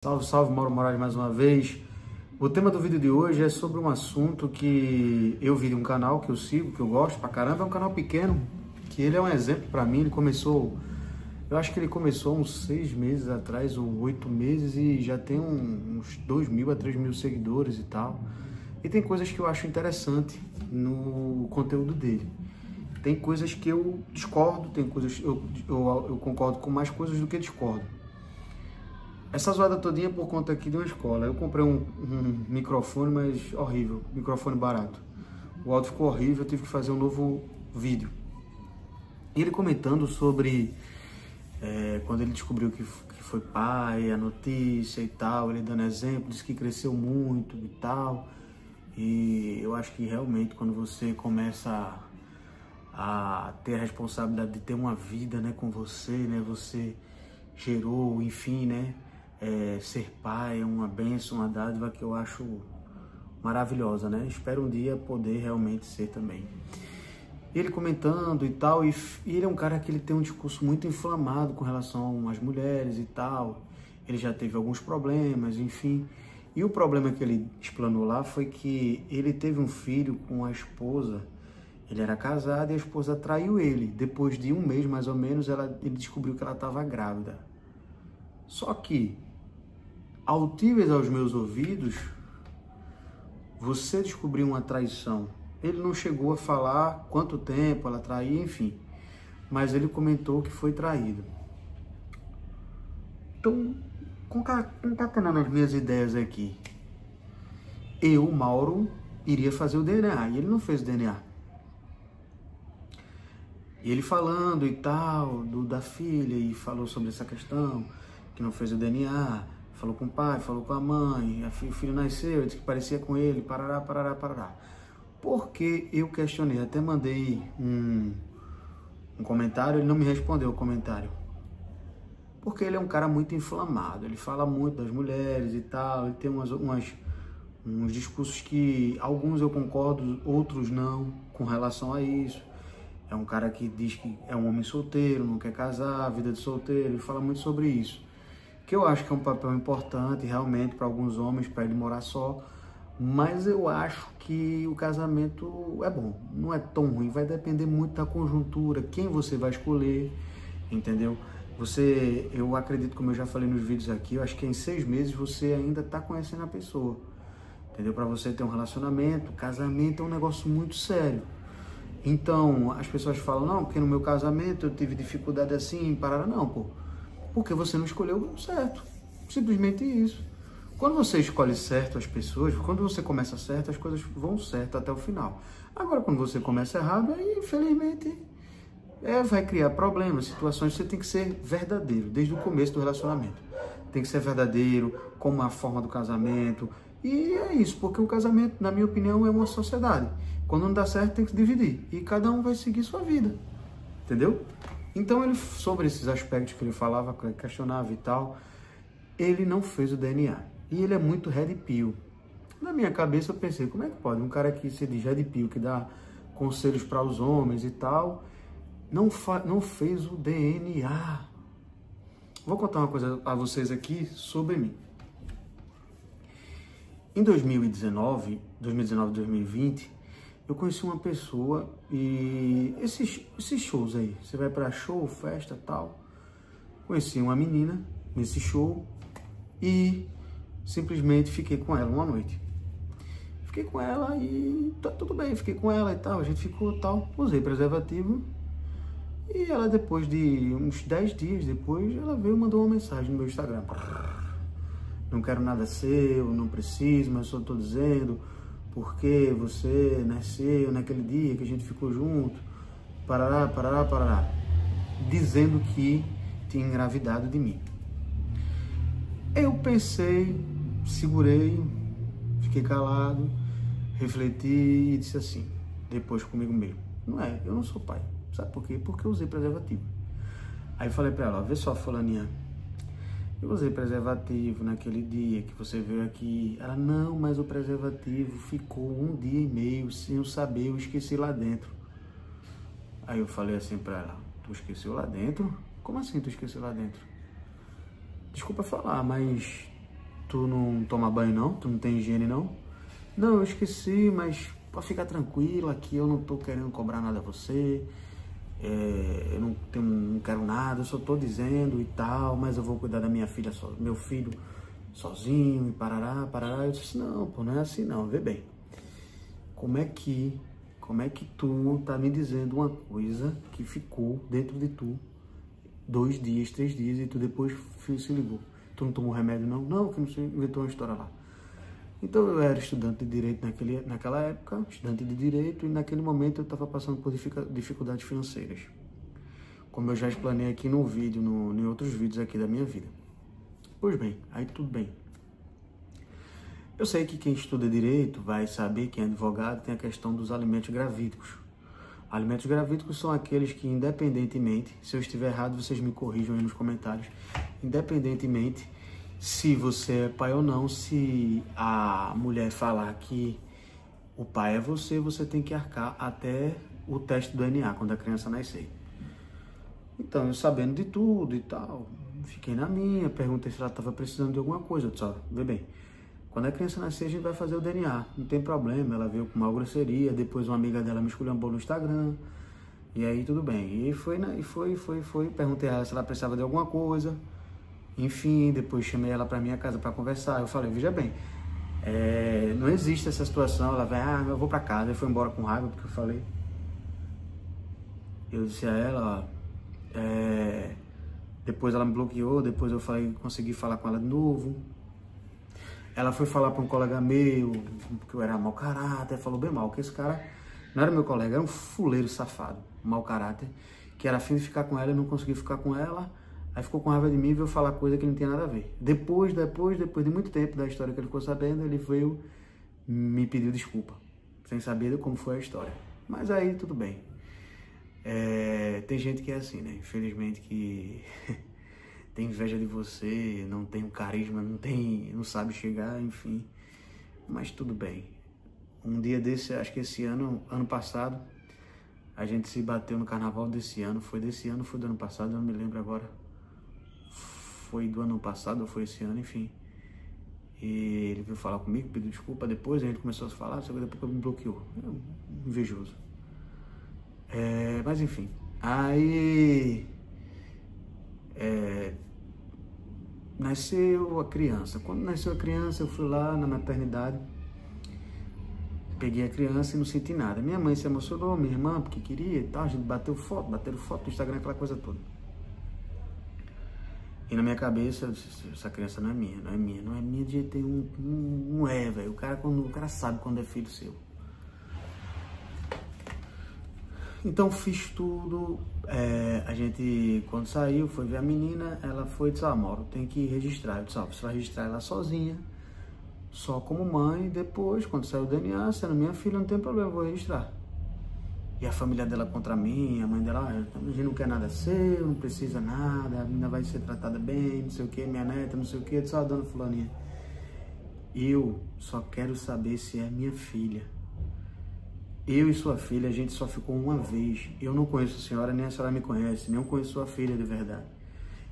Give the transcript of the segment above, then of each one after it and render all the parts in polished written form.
Salve, salve, Mauro Moraes mais uma vez. O tema do vídeo de hoje é sobre um assunto que eu vi de um canal que eu sigo, que eu gosto pra caramba. É um canal pequeno, que ele é um exemplo pra mim. Ele começou, eu acho que ele começou uns 6 meses atrás, ou 8 meses, e já tem uns 2.000 a 3.000 seguidores e tal. E tem coisas que eu acho interessante no conteúdo dele. Tem coisas que eu discordo, tem coisas eu concordo com mais coisas do que discordo. Essa zoada todinha é por conta aqui de uma escola. Eu comprei um microfone, mas horrível, microfone barato. O áudio ficou horrível, eu tive que fazer um novo vídeo. E ele comentando sobre quando ele descobriu que foi pai, a notícia e tal, ele dando exemplo, disse que cresceu muito e tal. E eu acho que realmente quando você começa a ter a responsabilidade de ter uma vida, né, com você, né, você gerou, enfim, né, ser pai é uma bênção, uma dádiva que eu acho maravilhosa, né? Espero um dia poder realmente ser também. Ele comentando e tal, e ele é um cara que ele tem um discurso muito inflamado com relação às mulheres e tal. Ele já teve alguns problemas, enfim. E o problema que ele explanou lá foi que ele teve um filho com a esposa. Ele era casado e a esposa traiu ele. Depois de um mês, mais ou menos, ele descobriu que ela estava grávida. Só que, altíveis aos meus ouvidos, você descobriu uma traição. Ele não chegou a falar quanto tempo ela traía, enfim. Mas ele comentou que foi traído. Então, concatenando as minhas ideias aqui, eu, Mauro, iria fazer o DNA. E ele não fez o DNA. E ele falando e tal, da filha, e falou sobre essa questão, que não fez o DNA, falou com o pai, falou com a mãe, o filho nasceu, disse que parecia com ele, parará, parará, parará. Porque eu questionei, até mandei um comentário, ele não me respondeu o comentário. Porque ele é um cara muito inflamado, ele fala muito das mulheres e tal, ele tem uns discursos que alguns eu concordo, outros não, com relação a isso. É um cara que diz que é um homem solteiro, não quer casar, vida de solteiro, ele fala muito sobre isso. Que eu acho que é um papel importante realmente para alguns homens, para ele morar só, mas eu acho que o casamento é bom, não é tão ruim, vai depender muito da conjuntura, quem você vai escolher, entendeu? Eu acredito, como eu já falei nos vídeos aqui, eu acho que em 6 meses você ainda está conhecendo a pessoa, entendeu? Para você ter um relacionamento, casamento é um negócio muito sério. Então, as pessoas falam, não, porque no meu casamento eu tive dificuldade assim, parar. Não, pô, porque você não escolheu certo, simplesmente isso. Quando você escolhe certo as pessoas, quando você começa certo, as coisas vão certo até o final. Agora, quando você começa errado, aí, infelizmente, vai criar problemas, situações. Você tem que ser verdadeiro, desde o começo do relacionamento. Tem que ser verdadeiro, como a forma do casamento. E é isso, porque o casamento, na minha opinião, é uma sociedade. Quando não dá certo, tem que dividir. E cada um vai seguir sua vida. Entendeu? Então, ele, sobre esses aspectos que ele falava, questionava e tal, ele não fez o DNA. E ele é muito red pill. Na minha cabeça, eu pensei, como é que pode? Um cara que se diz red pill, que dá conselhos para os homens e tal, não fez o DNA. Vou contar uma coisa a vocês aqui sobre mim. Em 2019, 2020, eu conheci uma pessoa e esses shows aí, você vai para show, festa e tal. Conheci uma menina nesse show e simplesmente fiquei com ela uma noite. Fiquei com ela e tá tudo bem, fiquei com ela e tal, a gente ficou tal, usei preservativo. E ela, depois de uns 10 dias depois, ela veio e mandou uma mensagem no meu Instagram. Não quero nada seu, não preciso, mas só estou dizendo porque você nasceu naquele dia que a gente ficou junto, parará, parará, parará, dizendo que tinha engravidado de mim. Eu pensei, segurei, fiquei calado, refleti e disse assim, depois comigo mesmo, eu não sou pai. Sabe por quê? Porque eu usei preservativo. Aí eu falei pra ela, ó, vê só, fulaninha, eu usei preservativo naquele dia que você veio aqui. Ela, não, mas o preservativo ficou 1 dia e meio sem eu saber, eu esqueci lá dentro. Aí eu falei assim pra ela, tu esqueceu lá dentro? Como assim tu esqueceu lá dentro? Desculpa falar, mas Tu não toma banho não? Tu não tem higiene não? Não, eu esqueci, mas pode ficar tranquila que eu não tô querendo cobrar nada a você. Eu não quero nada, eu só tô dizendo e tal, mas eu vou cuidar da minha filha, meu filho sozinho e parará, parará. Eu disse, não, pô, não é assim não, vê bem. Como é que tu tá me dizendo uma coisa que ficou dentro de tu 2 dias, 3 dias e tu depois se ligou? Tu não tomou remédio não? Não, que não sei, inventou uma história lá. Então eu era estudante de Direito naquela época, estudante de Direito, e naquele momento eu estava passando por dificuldades financeiras. Como eu já explanei aqui no vídeo, em outros vídeos aqui da minha vida. Pois bem, aí tudo bem. Eu sei que quem estuda Direito vai saber, quem é advogado, tem a questão dos alimentos gravídicos. Alimentos gravídicos são aqueles que, independentemente, se eu estiver errado, vocês me corrijam aí nos comentários, independentemente se você é pai ou não, se a mulher falar que o pai é você, você tem que arcar até o teste do DNA, quando a criança nascer. Então, eu sabendo de tudo e tal, fiquei na minha, perguntei se ela estava precisando de alguma coisa. Eu disse, ó, vê bem, quando a criança nascer, a gente vai fazer o DNA, não tem problema. Ela veio com uma grosseria, depois uma amiga dela me esculhambou no Instagram, e aí tudo bem. E foi, perguntei a ela se ela precisava de alguma coisa. Enfim, depois chamei ela para minha casa para conversar. Eu falei, veja bem, não existe essa situação. Ela vai, eu vou para casa. Eu fui embora com raiva porque eu falei. Eu disse a ela, depois ela me bloqueou, depois eu falei, consegui falar com ela de novo. Ela foi falar para um colega meu, que eu era mau caráter, falou bem mal, que esse cara não era meu colega, era um fuleiro safado, mau caráter, que era afim de ficar com ela e não consegui ficar com ela. Aí ficou com raiva de mim e veio falar coisa que não tinha nada a ver. Depois de muito tempo da história que ele ficou sabendo, ele veio me pedir desculpa, sem saber como foi a história. Mas aí tudo bem. Tem gente que é assim, né? Infelizmente que tem inveja de você, não tem um carisma, não sabe chegar, enfim. Mas tudo bem. Um dia desse, acho que esse ano passado, a gente se bateu no carnaval desse ano. Foi desse ano, foi do ano passado, eu não me lembro agora. Foi do ano passado ou foi esse ano, enfim. E ele veio falar comigo, pediu desculpa. Depois a gente começou a se falar, só que depois me bloqueou. Invejoso. Mas enfim. Aí nasceu a criança. Quando nasceu a criança, eu fui lá na maternidade, peguei a criança e não senti nada. Minha mãe se emocionou, minha irmã, porque queria e tal. A gente bateram foto no Instagram, aquela coisa toda. E na minha cabeça, eu disse, essa criança não é minha de jeito nenhum, não é, velho. O cara sabe quando é filho seu. Então fiz tudo, a gente, quando saiu, foi ver a menina, ela foi e disse, Mauro, tem que registrar. Eu disse, você vai registrar ela sozinha, só como mãe, depois, quando sair o DNA, sendo minha filha, não tem problema, eu vou registrar. E a família dela contra mim, a mãe dela, a gente não quer nada seu, não precisa nada, a menina vai ser tratada bem, não sei o que, minha neta, não sei o que. Eu disse, dona fulaninha, eu só quero saber se é minha filha. Eu e sua filha, a gente só ficou uma vez. Eu não conheço a senhora, nem a senhora me conhece, nem eu conheço sua filha de verdade.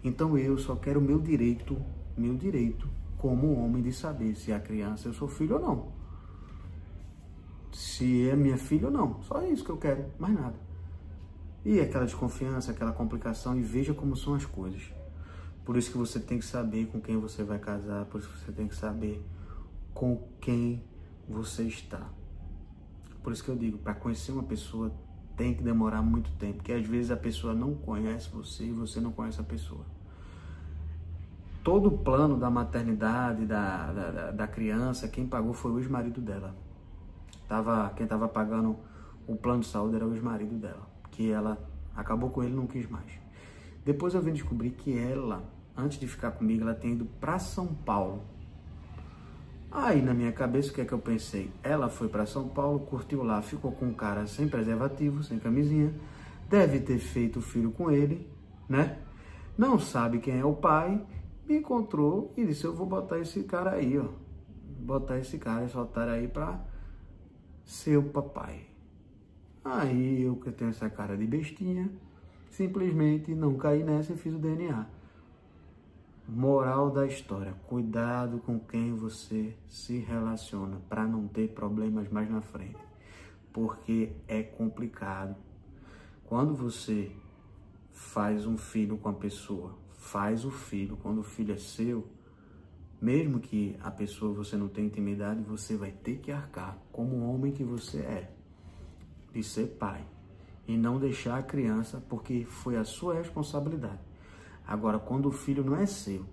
Então eu só quero o meu direito como homem de saber se a criança eu sou filho ou não. Se é minha filha ou não, só isso que eu quero, mais nada. E aquela desconfiança, aquela complicação, e veja como são as coisas. Por isso que você tem que saber com quem você vai casar, por isso que você tem que saber com quem você está. Por isso que eu digo, para conhecer uma pessoa tem que demorar muito tempo, porque às vezes a pessoa não conhece você e você não conhece a pessoa. Todo o plano da maternidade, da criança, quem pagou foi o ex-marido dela. Quem estava pagando o plano de saúde era o ex-marido dela, que ela acabou com ele e não quis mais. Depois eu vim descobrir que ela, antes de ficar comigo, ela tinha ido para São Paulo. Aí na minha cabeça, o que é que eu pensei? Ela foi para São Paulo, curtiu lá, ficou com um cara sem preservativo, sem camisinha, deve ter feito filho com ele, né? Não sabe quem é o pai, me encontrou e disse, eu vou botar esse cara aí, ó. Botar esse cara, esse otário aí pra ser o papai. Aí eu, que tenho essa cara de bestinha, simplesmente não caí nessa e fiz o DNA. Moral da história, cuidado com quem você se relaciona para não ter problemas mais na frente, porque é complicado. Quando você faz um filho com a pessoa, faz o filho, quando o filho é seu, mesmo que a pessoa você não tenha intimidade, você vai ter que arcar como um homem que você é, de ser pai, e não deixar a criança, porque foi a sua responsabilidade. Agora, quando o filho não é seu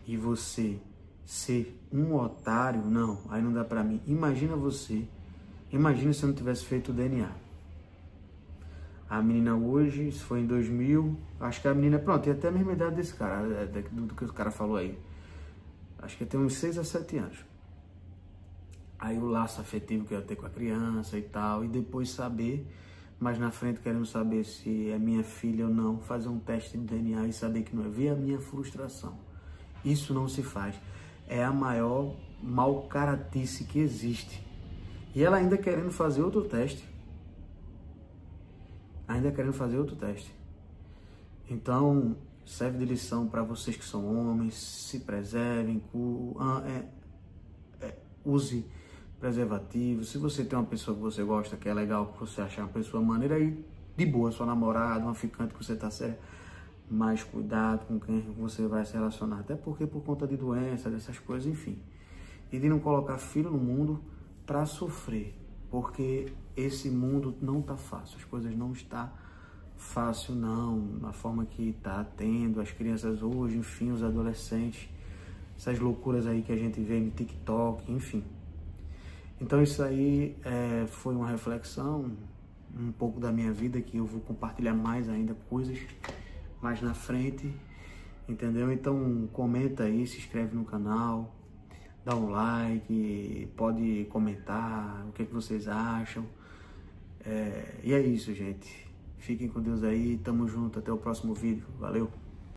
e você ser um otário, não, aí não dá pra mim. Imagina se eu não tivesse feito o DNA. A menina hoje, isso foi em 2000, acho que a menina, pronto, tem até a mesma idade desse cara, do que o cara falou aí. Acho que tem uns 6 a 7 anos. Aí o laço afetivo que eu ia ter com a criança e tal, e depois saber, mas na frente querendo saber se é minha filha ou não, fazer um teste de DNA e saber que não é, ver a minha frustração. Isso não se faz. É a maior malcaratice que existe. E ela ainda querendo fazer outro teste. Então, serve de lição para vocês que são homens, se preservem, use preservativo. Se você tem uma pessoa que você gosta, que é legal, que você achar uma pessoa maneira, aí de boa, sua namorada, uma ficante que você tá certo, mas cuidado com quem você vai se relacionar, até porque por conta de doença, dessas coisas, enfim. E de não colocar filho no mundo para sofrer, porque esse mundo não tá fácil, as coisas não estão fácil não, na forma que tá tendo as crianças hoje, enfim, os adolescentes, essas loucuras aí que a gente vê no TikTok, enfim. Então isso aí foi uma reflexão, um pouco da minha vida, que eu vou compartilhar mais ainda coisas mais na frente, entendeu? Então comenta aí, se inscreve no canal, dá um like, pode comentar o que vocês acham. E é isso, gente. Fiquem com Deus aí, tamo junto, até o próximo vídeo. Valeu!